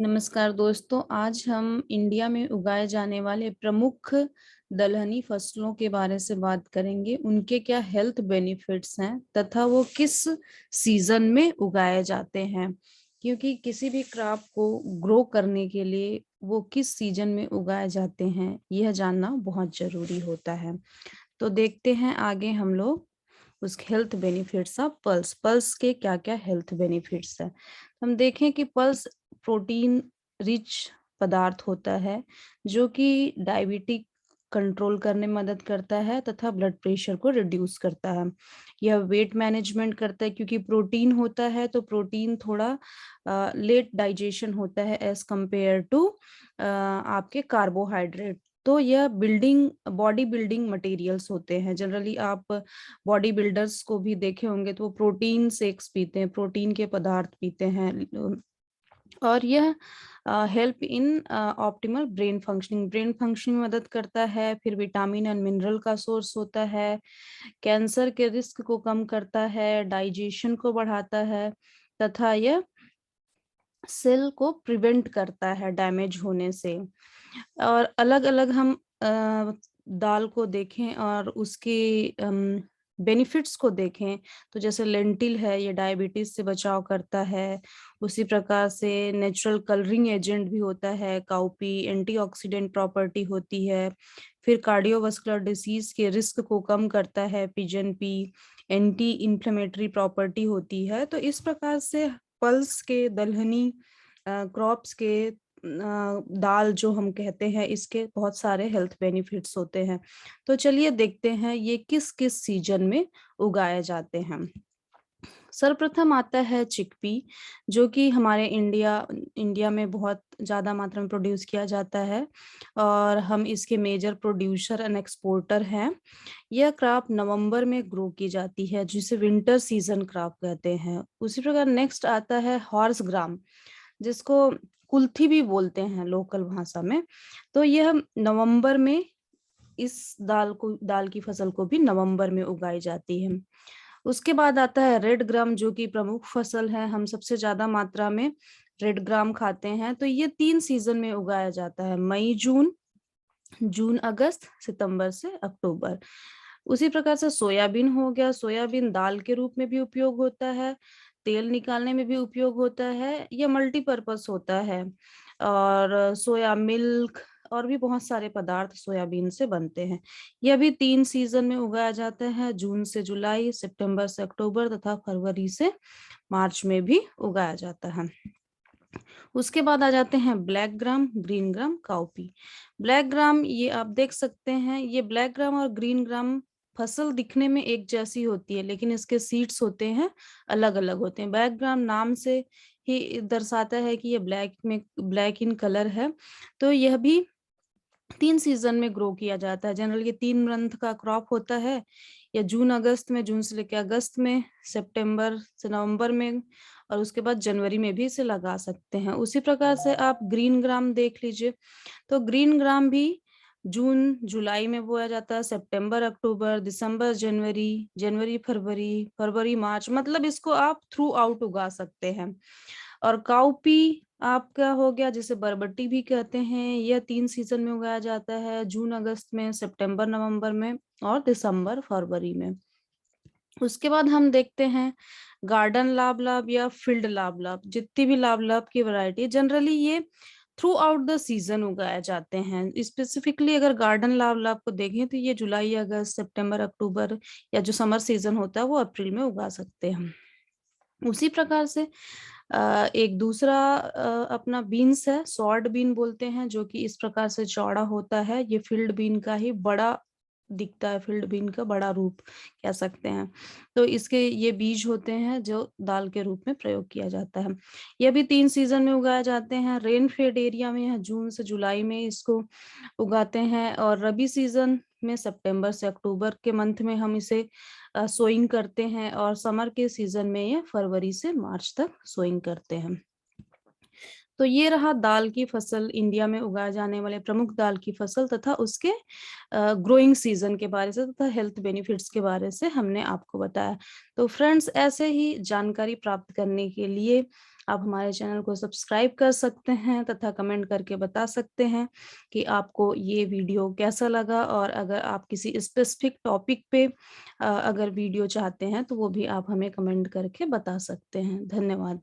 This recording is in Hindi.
नमस्कार दोस्तों, आज हम इंडिया में उगाए जाने वाले प्रमुख दलहनी फसलों के बारे से बात करेंगे। उनके क्या हेल्थ बेनिफिट्स हैं तथा वो किस सीजन में उगाए जाते हैं, क्योंकि किसी भी क्रॉप को ग्रो करने के लिए वो किस सीजन में उगाए जाते हैं यह जानना बहुत जरूरी होता है। तो देखते हैं आगे हम लोग उस health benefits of pulse. Pulse के क्या क्या हेल्थ बेनिफिट्स है, हम देखें कि पल्स प्रोटीन रिच पदार्थ होता है जो कि डायबिटिक कंट्रोल करने में मदद करता है तथा ब्लड प्रेशर को रिड्यूस करता है। यह वेट मैनेजमेंट करता है क्योंकि प्रोटीन होता है, तो प्रोटीन थोड़ा लेट डाइजेशन होता है एज कंपेयर टू आपके कार्बोहाइड्रेट। तो यह बिल्डिंग बॉडी बिल्डिंग मटेरियल्स होते हैं। जनरली आप बॉडी बिल्डर्स को भी देखे होंगे तो वो प्रोटीन शेक्स पीते हैं, प्रोटीन के पदार्थ पीते हैं। और यह help in optimal brain functioning में मदद करता है। फिर विटामिन एंड मिनरल का सोर्स होता है, कैंसर के रिस्क को कम करता है, डाइजेशन को बढ़ाता है तथा यह सेल को प्रिवेंट करता है डैमेज होने से। और अलग अलग हम दाल को देखें और उसके बेनिफिट्स को देखें तो जैसे लेंटिल है, ये डायबिटीज से बचाव करता है। उसी प्रकार से नेचुरल कलरिंग एजेंट भी होता है। काउपी एंटीऑक्सीडेंट प्रॉपर्टी होती है। फिर कार्डियोवास्कुलर डिसीज के रिस्क को कम करता है। Pigeon P anti inflammatory property होती है। तो इस प्रकार से पल्स के दलहनी क्रॉप्स के दाल जो हम कहते हैं, इसके बहुत सारे हेल्थ बेनिफिट्स होते हैं। तो चलिए देखते हैं ये किस किस सीजन में उगाए जाते हैं। सर्वप्रथम आता है चिकपी, जो कि हमारे इंडिया में बहुत ज्यादा मात्रा में प्रोड्यूस किया जाता है और हम इसके मेजर प्रोड्यूसर एंड एक्सपोर्टर हैं। यह क्रॉप नवंबर में ग्रो की जाती है, जिसे विंटर सीजन क्रॉप कहते हैं। उसी प्रकार नेक्स्ट आता है हॉर्स ग्राम, जिसको कुल्थी भी बोलते हैं लोकल भाषा में। तो यह नवंबर में इस दाल की फसल को भी नवंबर में उगाई जाती है। उसके बाद आता है रेड ग्राम, जो कि प्रमुख फसल है। हम सबसे ज्यादा मात्रा में रेड ग्राम खाते हैं। तो ये 3 सीजन में उगाया जाता है, मई जून, जून अगस्त, सितंबर से अक्टूबर। उसी प्रकार से सोयाबीन हो गया। सोयाबीन दाल के रूप में भी उपयोग होता है, तेल निकालने में भी उपयोग होता है, यह मल्टीपर्पस होता है। और सोया मिल्क और भी बहुत सारे पदार्थ सोयाबीन से बनते हैं। यह भी 3 सीजन में उगाया जाता है, जून से जुलाई, सितंबर से अक्टूबर तथा फरवरी से मार्च में भी उगाया जाता है। उसके बाद आ जाते हैं black gram, green gram, cowpea. Black gram ये आप देख सकते हैं, ये ब्लैक ग्राम और ग्रीन ग्राम फसल दिखने में एक जैसी होती है, लेकिन इसके सीड्स होते हैं अलग अलग होते हैं। ब्लैक ग्राम नाम से ही दर्शाता है कि ये ब्लैक इन कलर है। तो यह भी 3 सीजन में ग्रो किया जाता है। जनरली ये 3 मंथ का क्रॉप होता है, या जून अगस्त में, जून से लेकर अगस्त में, सितंबर से नवंबर में, और उसके बाद जनवरी में भी इसे लगा सकते हैं। उसी प्रकार से आप ग्रीन ग्राम देख लीजिए। तो ग्रीन ग्राम भी जून जुलाई में बोया जाता है, सितंबर अक्टूबर, दिसंबर जनवरी, जनवरी फरवरी, फरवरी मार्च, मतलब इसको आप थ्रू आउट उगा सकते हैं। और काउपी आपका हो गया, जिसे बरबट्टी भी कहते हैं, यह 3 सीजन में उगाया जाता है, जून अगस्त में, सितंबर नवंबर में, और दिसंबर फरवरी में। उसके बाद हम देखते हैं गार्डन लाभ लाभ या फील्ड लाभ लाभ। जितनी भी लाभ लाभ की वैरायटी, जनरली ये थ्रू आउट द सीजन उगाए जाते हैं। स्पेसिफिकली अगर गार्डन लाभ लाभ को देखें तो ये जुलाई अगस्त सितंबर अक्टूबर, या जो समर सीजन होता है वो अप्रैल में उगा सकते हैं। उसी प्रकार से एक दूसरा अपना बीन्स है, सॉर्ड बीन बोलते हैं, जो कि इस प्रकार से चौड़ा होता है। ये फील्ड बीन का ही बड़ा दिखता है, फील्ड बीन का बड़ा रूप कह सकते हैं। तो इसके ये बीज होते हैं जो दाल के रूप में प्रयोग किया जाता है। यह भी 3 सीजन में उगाए जाते हैं। रेन फेड एरिया में है, जून से जुलाई में इसको उगाते हैं, और रबी सीजन में सितंबर से अक्टूबर के मंथ में हम इसे सोइंग करते हैं, और समर के सीजन में ये फरवरी से मार्च तक सोइंग करते हैं। तो ये रहा दाल की फसल, इंडिया में उगाए जाने वाले प्रमुख दाल की फसल तथा उसके ग्रोइंग सीजन के बारे से तथा हेल्थ बेनिफिट्स के बारे से हमने आपको बताया। तो फ्रेंड्स, ऐसे ही जानकारी प्राप्त करने के लिए आप हमारे चैनल को सब्सक्राइब कर सकते हैं तथा कमेंट करके बता सकते हैं कि आपको ये वीडियो कैसा लगा, और अगर आप किसी स्पेसिफिक टॉपिक पे अगर वीडियो चाहते हैं तो वो भी आप हमें कमेंट करके बता सकते हैं। धन्यवाद।